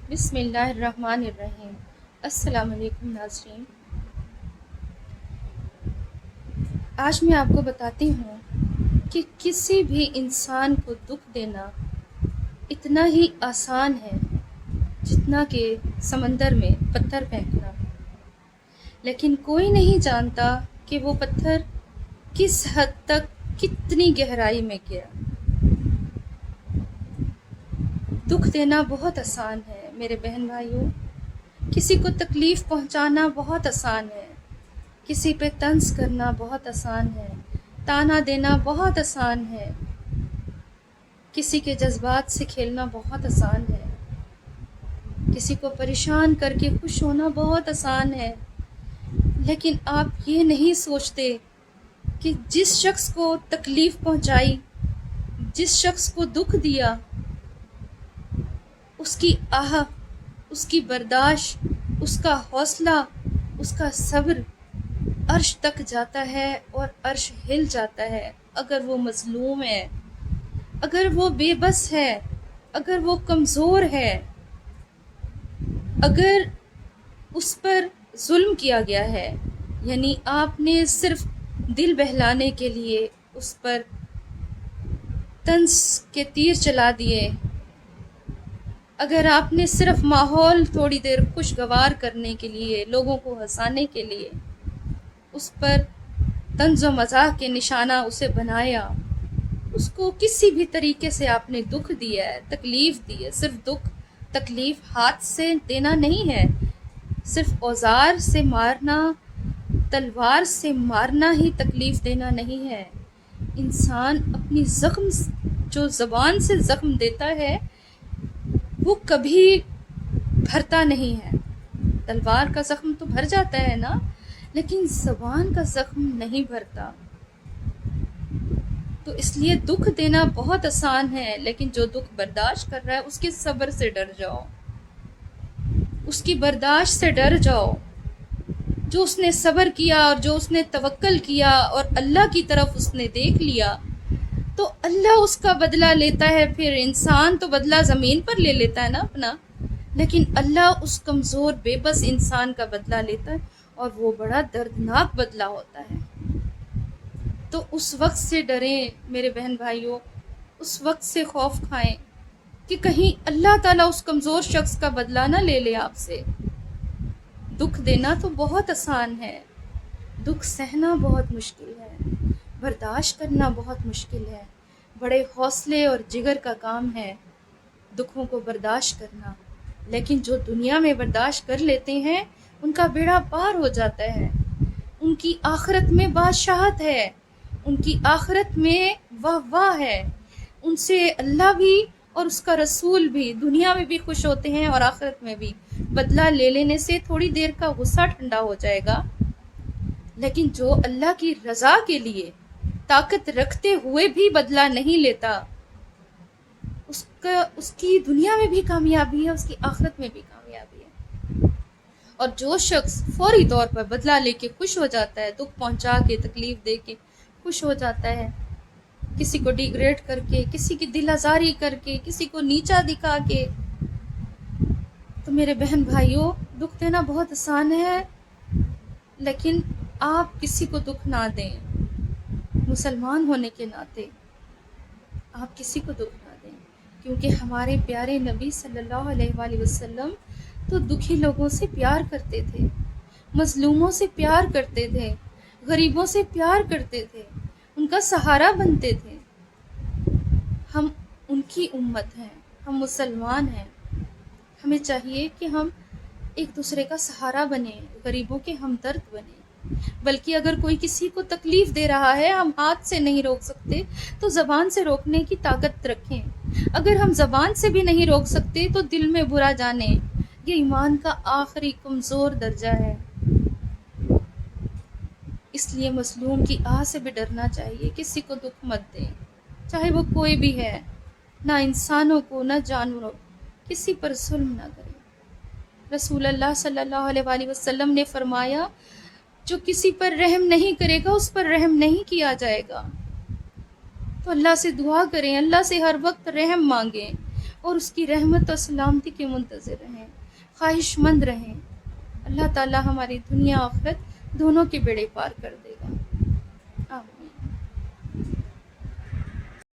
بسم اللہ الرحمن الرحیم۔ السلام علیکم ناظرین، آج میں آپ کو بتاتی ہوں کہ کسی بھی انسان کو دکھ دینا اتنا ہی آسان ہے جتنا کہ سمندر میں پتھر پھینکنا، لیکن کوئی نہیں جانتا کہ وہ پتھر کس حد تک کتنی گہرائی میں گیا۔ دکھ دینا بہت آسان ہے میرے بہن بھائیوں، کسی کو تکلیف پہنچانا بہت آسان ہے، کسی پہ طنز کرنا بہت آسان ہے، تانا دینا بہت آسان ہے، کسی کے جذبات سے کھیلنا بہت آسان ہے، کسی کو پریشان کر کے خوش ہونا بہت آسان ہے، لیکن آپ یہ نہیں سوچتے کہ جس شخص کو تکلیف پہنچائی، جس شخص کو دکھ دیا، اس کی آہ، اس کی برداشت، اس کا حوصلہ، اس کا صبر عرش تک جاتا ہے اور عرش ہل جاتا ہے۔ اگر وہ مظلوم ہے، اگر وہ بے بس ہے، اگر وہ کمزور ہے، اگر اس پر ظلم کیا گیا ہے، یعنی آپ نے صرف دل بہلانے کے لیے اس پر طنز کے تیر چلا دیے، اگر آپ نے صرف ماحول تھوڑی دیر خوشگوار کرنے کے لیے، لوگوں کو ہنسانے کے لیے اس پر طنز و مزاح کے نشانہ اسے بنایا، اس کو کسی بھی طریقے سے آپ نے دکھ دیا ہے، تکلیف دی ہے۔ صرف دکھ تکلیف ہاتھ سے دینا نہیں ہے، صرف اوزار سے مارنا، تلوار سے مارنا ہی تکلیف دینا نہیں ہے۔ انسان اپنی زخم، جو زبان سے زخم دیتا ہے وہ کبھی بھرتا نہیں ہے۔ تلوار کا زخم تو بھر جاتا ہے نا، لیکن زبان کا زخم نہیں بھرتا۔ تو اس لیے دکھ دینا بہت آسان ہے، لیکن جو دکھ برداشت کر رہا ہے اس کے صبر سے ڈر جاؤ، اس کی برداشت سے ڈر جاؤ۔ جو اس نے صبر کیا اور جو اس نے توکل کیا اور اللہ کی طرف اس نے دیکھ لیا، تو اللہ اس کا بدلہ لیتا ہے۔ پھر انسان تو بدلہ زمین پر لے لیتا ہے نا اپنا، لیکن اللہ اس کمزور بے بس انسان کا بدلہ لیتا ہے، اور وہ بڑا دردناک بدلہ ہوتا ہے۔ تو اس وقت سے ڈریں میرے بہن بھائیوں، اس وقت سے خوف کھائیں کہ کہیں اللہ تعالیٰ اس کمزور شخص کا بدلہ نہ لے لے آپ سے۔ دکھ دینا تو بہت آسان ہے، دکھ سہنا بہت مشکل ہے، برداشت کرنا بہت مشکل ہے۔ بڑے حوصلے اور جگر کا کام ہے دکھوں کو برداشت کرنا، لیکن جو دنیا میں برداشت کر لیتے ہیں ان کا بیڑا پار ہو جاتا ہے، ان کی آخرت میں بادشاہت ہے، ان کی آخرت میں واہ واہ ہے، ان سے اللہ بھی اور اس کا رسول بھی دنیا میں بھی خوش ہوتے ہیں اور آخرت میں بھی۔ بدلہ لے لینے سے تھوڑی دیر کا غصہ ٹھنڈا ہو جائے گا، لیکن جو اللہ کی رضا کے لیے طاقت رکھتے ہوئے بھی بدلہ نہیں لیتا، اس کی دنیا میں بھی کامیابی ہے، اس کی آخرت میں بھی کامیابی ہے۔ اور جو شخص فوری طور پر بدلہ لے کے خوش ہو جاتا ہے، دکھ پہنچا کے، تکلیف دے کے خوش ہو جاتا ہے، کسی کو ڈیگریڈ کر کے، کسی کی دل آزاری کر کے، کسی کو نیچا دکھا کے، تو میرے بہن بھائیوں دکھ دینا بہت آسان ہے، لیکن آپ کسی کو دکھ نہ دیں۔ مسلمان ہونے کے ناطے آپ کسی کو دکھ نہ دیں، کیونکہ ہمارے پیارے نبی صلی اللہ علیہ وآلہ وسلم تو دکھی لوگوں سے پیار کرتے تھے، مظلوموں سے پیار کرتے تھے، غریبوں سے پیار کرتے تھے، ان کا سہارا بنتے تھے۔ ہم ان کی امت ہیں، ہم مسلمان ہیں، ہمیں چاہیے کہ ہم ایک دوسرے کا سہارا بنیں، غریبوں کے ہمدرد بنیں۔ بلکہ اگر کوئی کسی کو تکلیف دے رہا ہے، ہم ہاتھ سے نہیں روک سکتے تو زبان سے روکنے کی طاقت رکھیں۔ اگر ہم زبان سے بھی نہیں روک سکتے تو دل میں برا جانیں، یہ ایمان کا آخری کمزور درجہ ہے۔ اس لیے مظلوم کی آہ سے بھی ڈرنا چاہیے، کسی کو دکھ مت دیں، چاہے وہ کوئی بھی ہے، نہ انسانوں کو نہ جانوروں، کسی پر ظلم نہ کریں۔ رسول اللہ صلی اللہ علیہ وآلہ وسلم نے فرمایا، جو کسی پر رحم نہیں کرے گا اس پر رحم نہیں کیا جائے گا۔ تو اللہ سے دعا کریں، اللہ سے ہر وقت رحم مانگیں، اور اس کی رحمت اور سلامتی کے منتظر رہیں، خواہش مند رہیں۔ اللہ تعالیٰ ہماری دنیا آخرت دونوں کے بیڑے پار کر دے۔